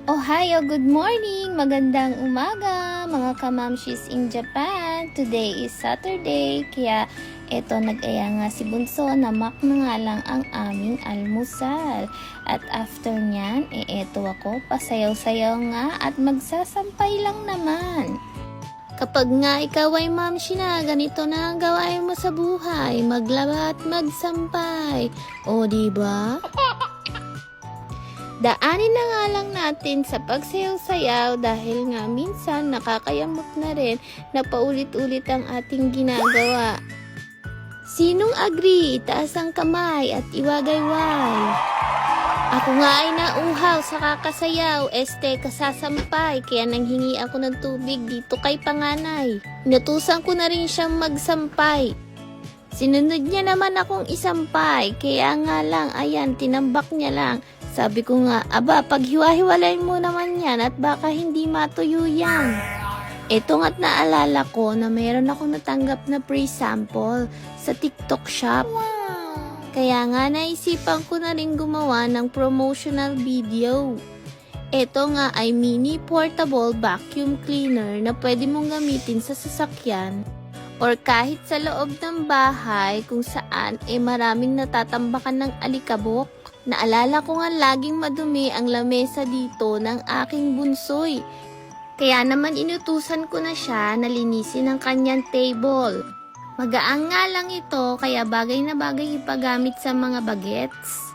Ohayo, good morning! Magandang umaga mga kamamshis in Japan. Today is Saturday, kaya eto nag-aya nga si Bunso na mak na nga lang ang aming almusal. At after nyan, eto ako, pasayaw-sayaw nga at magsasampay lang naman. Kapag nga ikaw ay mamshi na, ganito na ang gawain mo sa buhay, maglaba at magsampay. O diba? Daanin na nga lang natin sa pagsayaw-sayaw dahil nga minsan nakakayamot na rin na paulit-ulit ang ating ginagawa. Sinong agree? Itaas ang kamay at iwagayway. Ako nga ay nauhaw sa kakasayaw, kasasampay, kaya nanghingi ako ng tubig dito kay panganay. Inutusan ko na rin siyang magsampay. Sinunod niya naman akong isampay, kaya nga lang, ayan, tinambak niya lang. Sabi ko nga, aba, paghiwa-hiwalayin mo naman yan at baka hindi matuyo yan. Ito nga't naalala ko na mayroon akong natanggap na free sample sa TikTok shop. Kaya nga naisipan ko na rin gumawa ng promotional video. Ito nga ay mini portable vacuum cleaner na pwede mong gamitin sa sasakyan or kahit sa loob ng bahay kung saan maraming natatambakan ng alikabok. Naalala ko nga laging madumi ang lamesa dito ng aking bunsoy. Kaya naman inutusan ko na siya na linisin ang kanyang table. Magaang nga lang ito kaya bagay na bagay ipagamit sa mga bagets.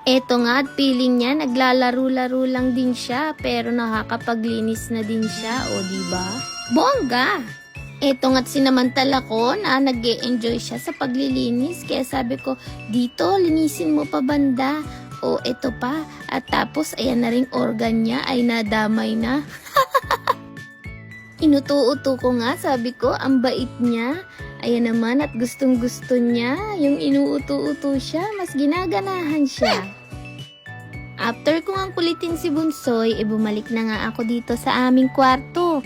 Eto nga at feeling niya naglalaro-laro lang din siya pero nakakapaglinis na din siya, o diba? Bongga! Eto nga't sinamantala ko na nag-e-enjoy siya sa paglilinis. Kaya sabi ko, dito, linisin mo pa banda. O, eto pa. At tapos, ayan na ring organ niya ay nadamay na. Inuto-uto ko nga, sabi ko, ang bait niya. Ayan naman at gustong-gusto niya. Yung inuuto-uto siya, mas ginaganahan siya. After ko ang kulitin si Bunsoy, bumalik na nga ako dito sa aming kwarto.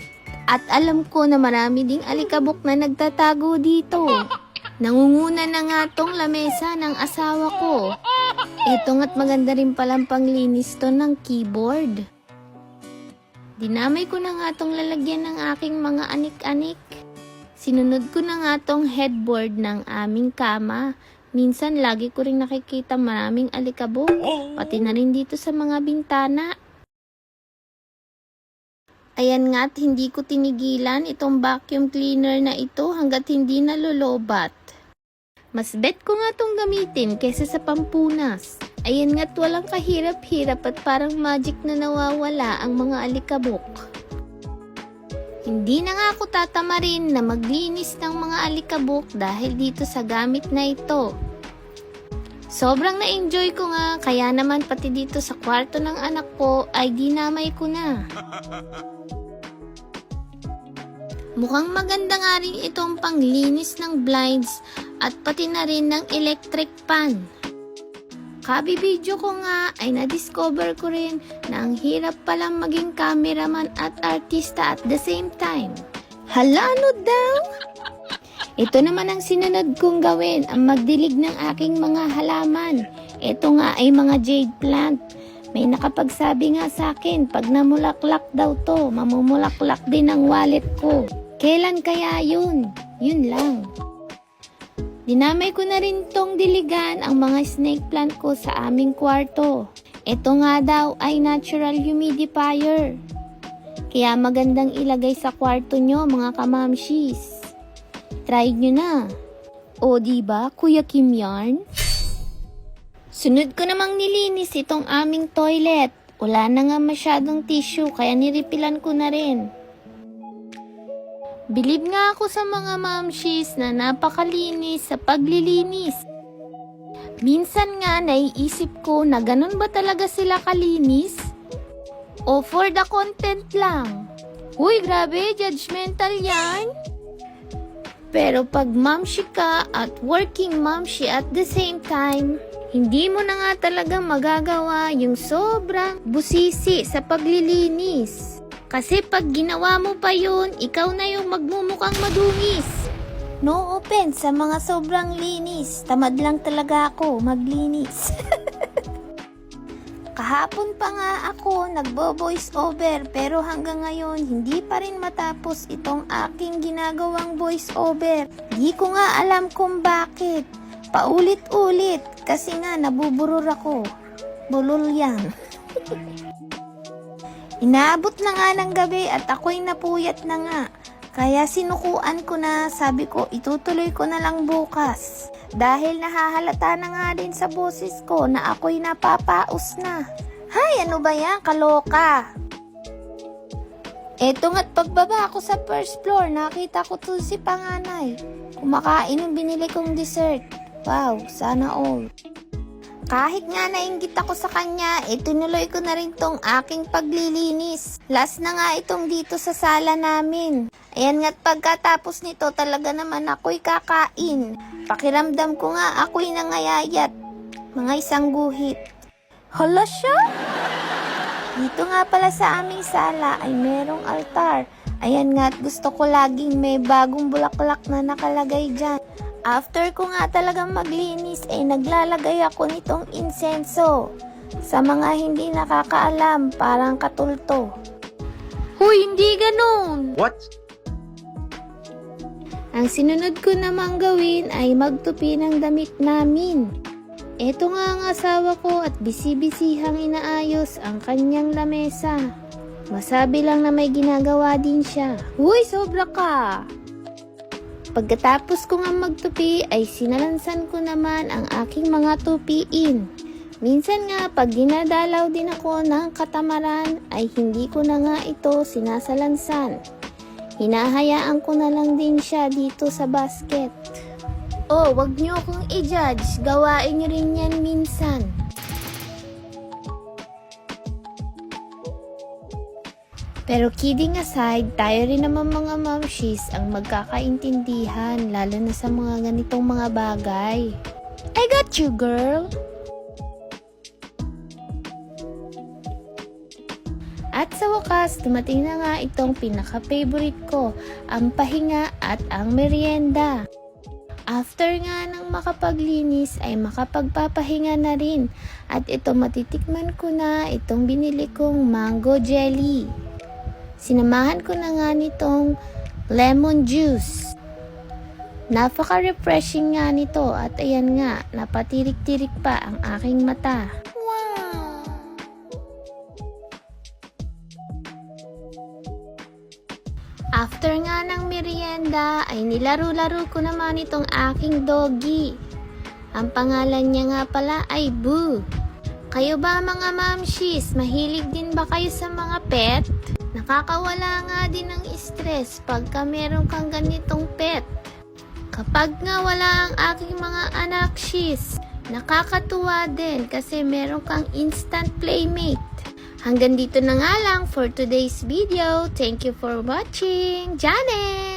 At alam ko na marami ding alikabok na nagtatago dito. Nangunguna na nga tong lamesa ng asawa ko. Ito nga't maganda rin palang panglinis to ng keyboard. Dinamay ko na nga tong lalagyan ng aking mga anik-anik. Sinunod ko na nga tong headboard ng aming kama. Minsan lagi ko rin nakikita maraming alikabok. Pati na rin dito sa mga bintana. Ayan nga't hindi ko tinigilan itong vacuum cleaner na ito hanggat hindi nalolobat. Mas bet ko nga itong gamitin kaysa sa pampunas. Ayan nga't walang kahirap-hirap at parang magic na nawawala ang mga alikabok. Hindi na nga ako tatamarin na maglinis ng mga alikabok dahil dito sa gamit na ito. Sobrang na-enjoy ko nga, kaya naman pati dito sa kwarto ng anak ko ay dinamay ko na. Mukhang maganda nga rin itong panglinis ng blinds at pati na rin ng electric fan. Kabibidyo ko nga ay na-discover ko rin na ang hirap palang maging cameraman at artista at the same time. Hala, ano daw? Ito naman ang sinunod kong gawin, ang magdilig ng aking mga halaman. Ito nga ay mga jade plant. May nakapagsabi nga sa akin, pag namulaklak daw to, mamumulaklak din ang wallet ko. Kailan kaya yun? Yun lang. Dinamay ko na rin tong diligan ang mga snake plant ko sa aming kwarto. Ito nga daw ay natural humidifier. Kaya magandang ilagay sa kwarto nyo mga kamamshis. Try nyo na. O diba, Kuya Kim Yarn? Sunod ko namang nilinis itong aming toilet. Wala na nga masyadong tissue kaya niripilan ko na rin. Bilib nga ako sa mga mamshis na napakalinis sa paglilinis. Minsan nga naiisip ko na ganun ba talaga sila kalinis? O for the content lang? Uy, grabe, judgmental yan. Pero pag mamshi ka at working mamshi at the same time, hindi mo na nga talaga magagawa yung sobrang busisi sa paglilinis. Kasi pag ginawa mo pa yun, ikaw na yung magmumukhang madungis. No offense sa mga sobrang linis. Tamad lang talaga ako maglinis. Kahapon pa nga ako nagbo-voice over pero hanggang ngayon hindi pa rin matapos itong aking ginagawang voice over. Di ko nga alam kung bakit. Paulit-ulit kasi nga nabuburur ako. Bulol yan. Inaabot na nga ng gabi at ako'y napuyat na nga. Kaya sinukuan ko na, sabi ko itutuloy ko na lang bukas. Dahil nahahalata na nga din sa boses ko na ako'y napapaus na. Hay, ano ba yan? Kaloka! Eto nga't pagbaba ako sa first floor, nakita ko to si panganay. Kumakain yung binili kong dessert. Wow, sana all. Kahit nga nainggit ako sa kanya, tinuloy ko na rin tong aking paglilinis. Last na nga itong dito sa sala namin. Ayan nga't pagkatapos nito talaga naman ako'y kakain. Pakiramdam ko nga ako'y nangayayat. Mga isang guhit. Hala siya? Dito nga pala sa aming sala ay merong altar. Ayan nga't gusto ko laging may bagong bulaklak na nakalagay dyan. After ko nga talagang maglinis naglalagay ako nitong insenso. Sa mga hindi nakakaalam, parang katulto. Huy, hindi ganun! What? Ang sinunod ko namang gawin ay magtupi ng damit namin. Eto nga ang asawa ko at bisi-bisihang inaayos ang kanyang lamesa. Masabi lang na may ginagawa din siya. Huy, sobra ka! Pagkatapos ko nga magtupi ay sinalansan ko naman ang aking mga tupiin. Minsan nga pag dinadalaw din ako ng katamaran ay hindi ko na nga ito sinasalansan. Hinahayaan ko na lang din siya dito sa basket. Oh, wag niyo akong i-judge. Gawain niyo rin yan minsan. Pero kidding aside, tayo rin naman mga mamshis ang magkakaintindihan lalo na sa mga ganitong mga bagay. I got you, girl! At sa wakas, dumating na nga itong pinaka-favorite ko, ang pahinga at ang merienda. After nga ng makapaglinis ay makapagpapahinga na rin at ito matitikman ko na itong binili kong mango jelly. Sinamahan ko na nga nitong lemon juice. Napaka-refreshing nga nito at ayan nga, napatirik-tirik pa ang aking mata. Wow! After nga ng merienda ay nilaro-laro ko naman itong aking doggy. Ang pangalan niya nga pala ay Boo. Kayo ba mga mamshis, mahilig din ba kayo sa mga pet? Nakakawala nga din ng stress pagka meron kang ganitong pet. Kapag nga wala ang aking mga anak shis, nakakatuwa din kasi meron kang instant playmate. Hanggang dito na nga lang for today's video. Thank you for watching. Janet!